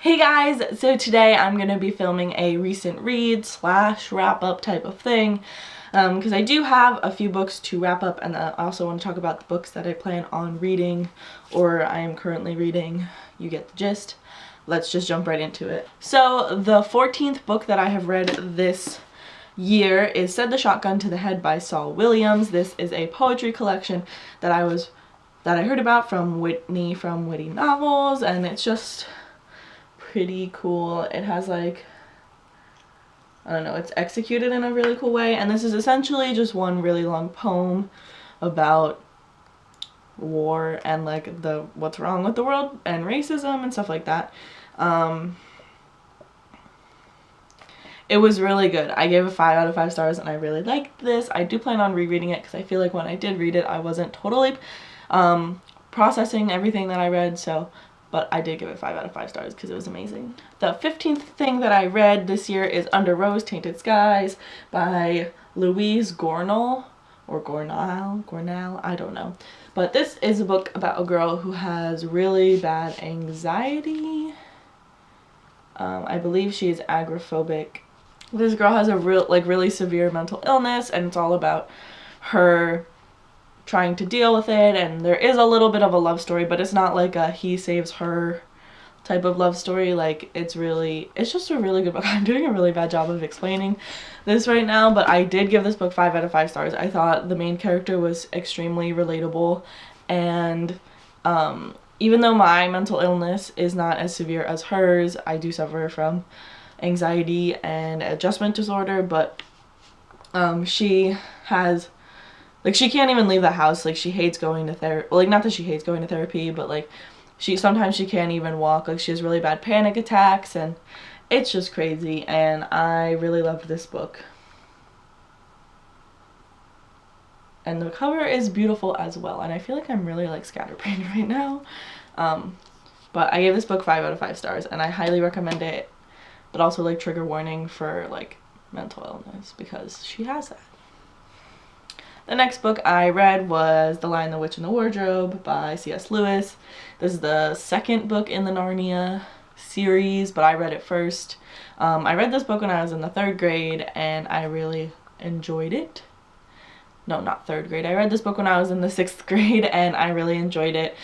Hey guys, so today I'm going to be filming a recent read slash wrap up type of thing because I do have a few books to wrap up, and I also want to talk about the books that I plan on reading or I am currently reading. You get the gist. Let's just jump right into it. So the 14th book that I have read this year is Said the Shotgun to the Head by Saul Williams. This is a poetry collection that I heard about from Whitney from Witty Novels, and it's just pretty cool. It has like, I don't know, it's executed in a really cool way, and this is essentially just one really long poem about war and like what's wrong with the world and racism and stuff like that. It was really good. I gave it 5 out of 5 stars and I really liked this. I do plan on rereading it because I feel like when I did read it I wasn't totally processing everything that I read, but I did give it 5 out of 5 stars because it was amazing. The 15th thing that I read this year is Under Rose-Tainted Skies by Louise Gornall, or Gornall, I don't know. But this is a book about a girl who has really bad anxiety. I believe she is agoraphobic. This girl has a really severe mental illness, and it's all about her trying to deal with it, and there is a little bit of a love story, but it's not like a he saves her type of love story. Like, it's just a really good book. I'm doing a really bad job of explaining this right now, but I did give this book 5 out of 5 stars. I thought the main character was extremely relatable, and even though my mental illness is not as severe as hers, I do suffer from anxiety and adjustment disorder, but she has, like, she can't even leave the house. Like, she hates going to therapy. Well, like, not that she hates going to therapy, but like sometimes she can't even walk. Like, she has really bad panic attacks, and it's just crazy, and I really loved this book. And the cover is beautiful as well, and I feel like I'm really like scatterbrained right now. But I gave this book 5 out of 5 stars, and I highly recommend it, but also like trigger warning for like mental illness because she has that. The next book I read was The Lion, the Witch, and the Wardrobe by C.S. Lewis. This is the second book in the Narnia series, but I read it first. I read this book when I was in the 3rd grade, and I really enjoyed it. No, not 3rd grade. I read this book when I was in the 6th grade, and I really enjoyed it.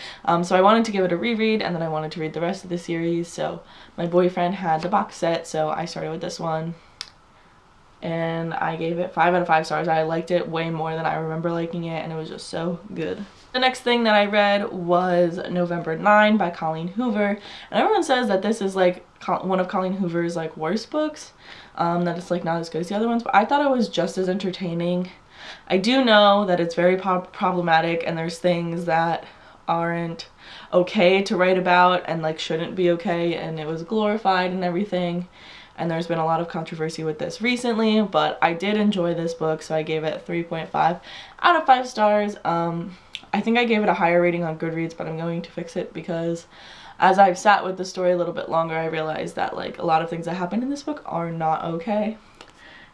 So I wanted to give it a reread, and then I wanted to read the rest of the series. So my boyfriend had the box set, so I started with this one. And I gave it 5 out of 5 stars. I liked it way more than I remember liking it, and it was just so good. The next thing that I read was November 9 by Colleen Hoover, and everyone says that this is like one of Colleen Hoover's like worst books, that it's like not as good as the other ones, but I thought it was just as entertaining. I do know that it's very problematic, and there's things that aren't okay to write about and like shouldn't be okay, and it was glorified and everything. And there's been a lot of controversy with this recently, but I did enjoy this book, so I gave it 3.5 out of 5 stars. I think I gave it a higher rating on GoodReads, but I'm going to fix it because as I've sat with the story a little bit longer, I realized that like a lot of things that happened in this book are not okay.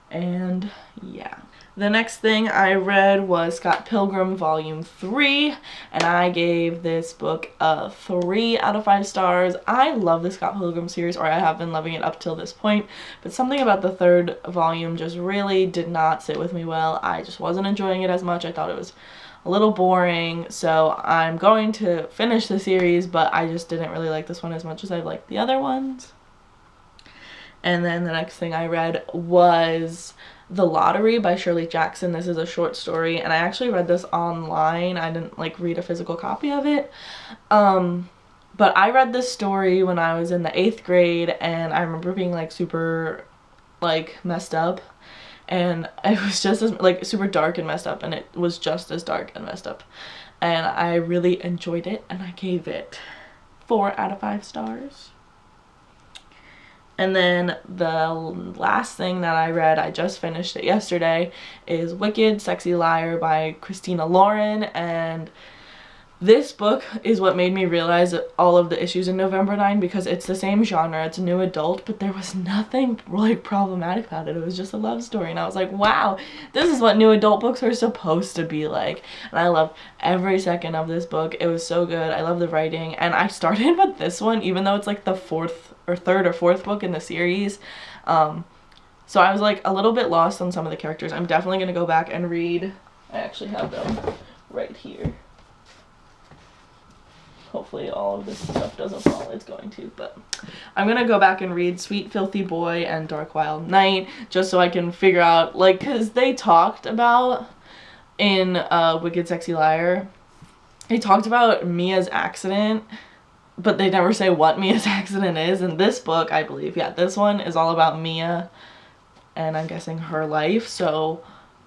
And yeah. The next thing I read was Scott Pilgrim Volume 3, and I gave this book a 3 out of 5 stars. I love the Scott Pilgrim series, or I have been loving it up till this point, but something about the 3rd volume just really did not sit with me well. I just wasn't enjoying it as much. I thought it was a little boring, so I'm going to finish the series, but I just didn't really like this one as much as I liked the other ones. And then the next thing I read was The Lottery by Shirley Jackson. This is a short story, and I actually read this online. I didn't like read a physical copy of it. But I read this story when I was in the 8th grade, and I remember being like super like messed up, and it was just as like super dark and messed up, and it was just as dark and messed up, and I really enjoyed it, and I gave it 4 out of 5 stars. And then the last thing that I read, I just finished it yesterday, is Wicked, Sexy Liar by Christina Lauren, and This book is what made me realize all of the issues in November 9, because it's the same genre, it's a new adult, but there was nothing like problematic about it. It was just a love story, and I was like, wow, this is what new adult books are supposed to be like. And I loved every second of this book. It was so good. I love the writing, and I started with this one even though it's like the third or fourth book in the series. So I was like a little bit lost on some of the characters. I'm definitely gonna go back and read. I actually have them right here. Hopefully all of this stuff doesn't fall. It's going to, but I'm gonna go back and read Sweet Filthy Boy and Dark Wild Night just so I can figure out, like, because they talked about in Wicked Sexy Liar, they talked about Mia's accident, but they never say what Mia's accident is. In this book, I believe, yeah, this one is all about Mia and I'm guessing her life, so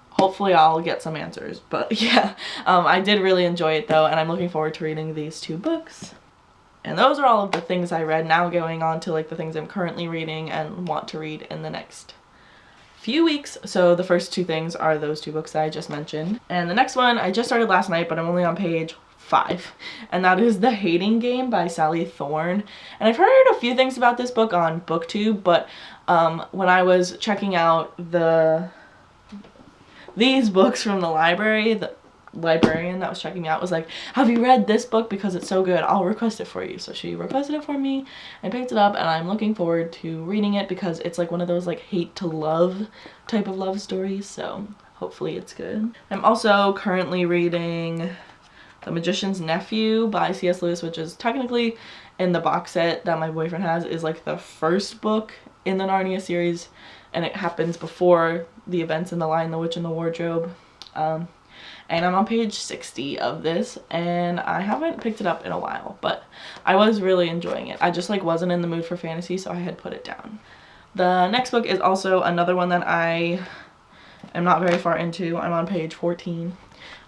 hopefully I'll get some answers. But yeah, I did really enjoy it though, and I'm looking forward to reading these 2 books. And those are all of the things I read. Now going on to like the things I'm currently reading and want to read in the next few weeks. So the first 2 things are those 2 books that I just mentioned. And the next one I just started last night, but I'm only on page 5. And that is The Hating Game by Sally Thorne. And I've heard a few things about this book on BookTube, but when I was checking out these books from the library, the librarian that was checking me out was like, have you read this book, because it's so good, I'll request it for you. So she requested it for me, I picked it up, and I'm looking forward to reading it because it's like one of those like hate to love type of love stories, so hopefully it's good. I'm also currently reading The Magician's Nephew by C.S. Lewis, which is technically in the box set that my boyfriend has, is like the first book in the Narnia series, and it happens before the events in The Lion, the Witch, and the Wardrobe. And I'm on page 60 of this, and I haven't picked it up in a while, but I was really enjoying it. I just like wasn't in the mood for fantasy, so I had put it down. The next book is also another one that I am not very far into. I'm on page 14.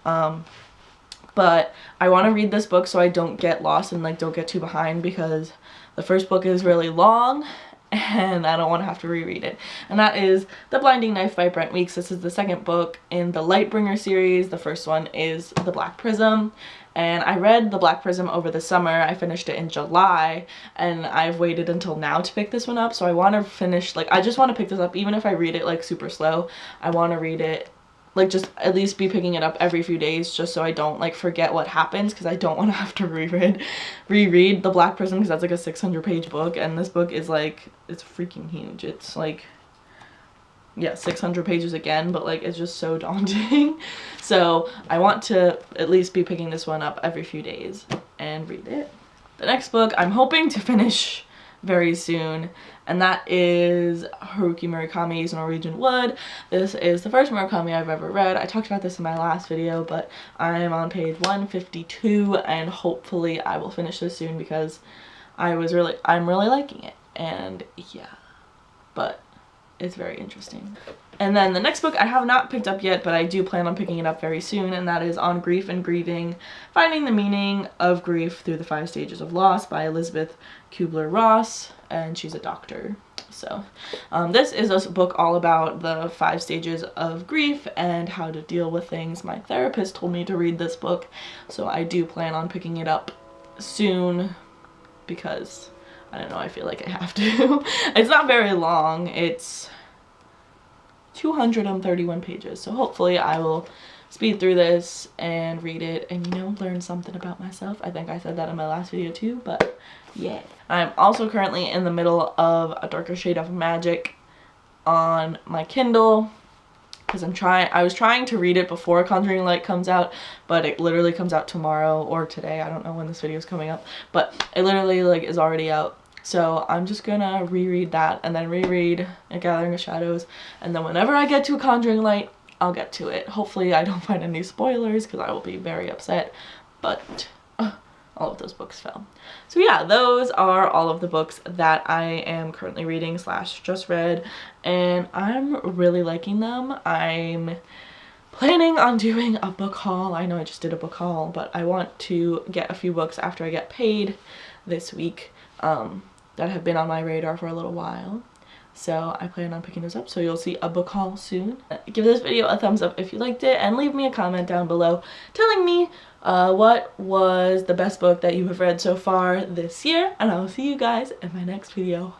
But I want to read this book so I don't get lost and like don't get too behind, because the first book is really long and I don't want to have to reread it. And that is The Blinding Knife by Brent Weeks. This is the second book in the Lightbringer series. The first one is The Black Prism. And I read The Black Prism over the summer. I finished it in July, and I've waited until now to pick this one up. So I want to finish, like, I just want to pick this up even if I read it like super slow. I want to read it, like, just at least be picking it up every few days just so I don't like forget what happens, because I don't want to have to reread The Black Prism, because that's like a 600-page book, and this book is like, it's freaking huge. It's like, yeah, 600 pages again, but like it's just so daunting. So I want to at least be picking this one up every few days and read it. The next book I'm hoping to finish very soon, and that is Haruki Murakami's Norwegian Wood. This is the first Murakami I've ever read. I talked about this in my last video, but I'm on page 152, and hopefully I will finish this soon because I'm really liking it, and yeah, but it's very interesting. And then the next book I have not picked up yet, but I do plan on picking it up very soon, and that is On Grief and Grieving, Finding the Meaning of Grief Through the 5 Stages of Loss by Elizabeth Kubler-Ross, and she's a doctor. So this is a book all about the 5 stages of grief and how to deal with things. My therapist told me to read this book, so I do plan on picking it up soon because, I don't know, I feel like I have to. It's not very long. It's 231 pages, so hopefully I will speed through this and read it and, you know, learn something about myself. I think I said that in my last video too, but yeah. I'm also currently in the middle of A Darker Shade of Magic on my Kindle, because I was trying to read it before Conjuring Light comes out, but it literally comes out tomorrow or today. I don't know when this video is coming up, but it literally like is already out. So I'm just gonna reread that and then reread A Gathering of Shadows, and then whenever I get to A Conjuring Light, I'll get to it. Hopefully I don't find any spoilers, because I will be very upset, but all of those books fell. So yeah, those are all of the books that I am currently reading / just read, and I'm really liking them. I'm planning on doing a book haul. I know I just did a book haul, but I want to get a few books after I get paid this week that have been on my radar for a little while. So I plan on picking those up, so you'll see a book haul soon. Give this video a thumbs up if you liked it, and leave me a comment down below telling me what was the best book that you have read so far this year, and I will see you guys in my next video.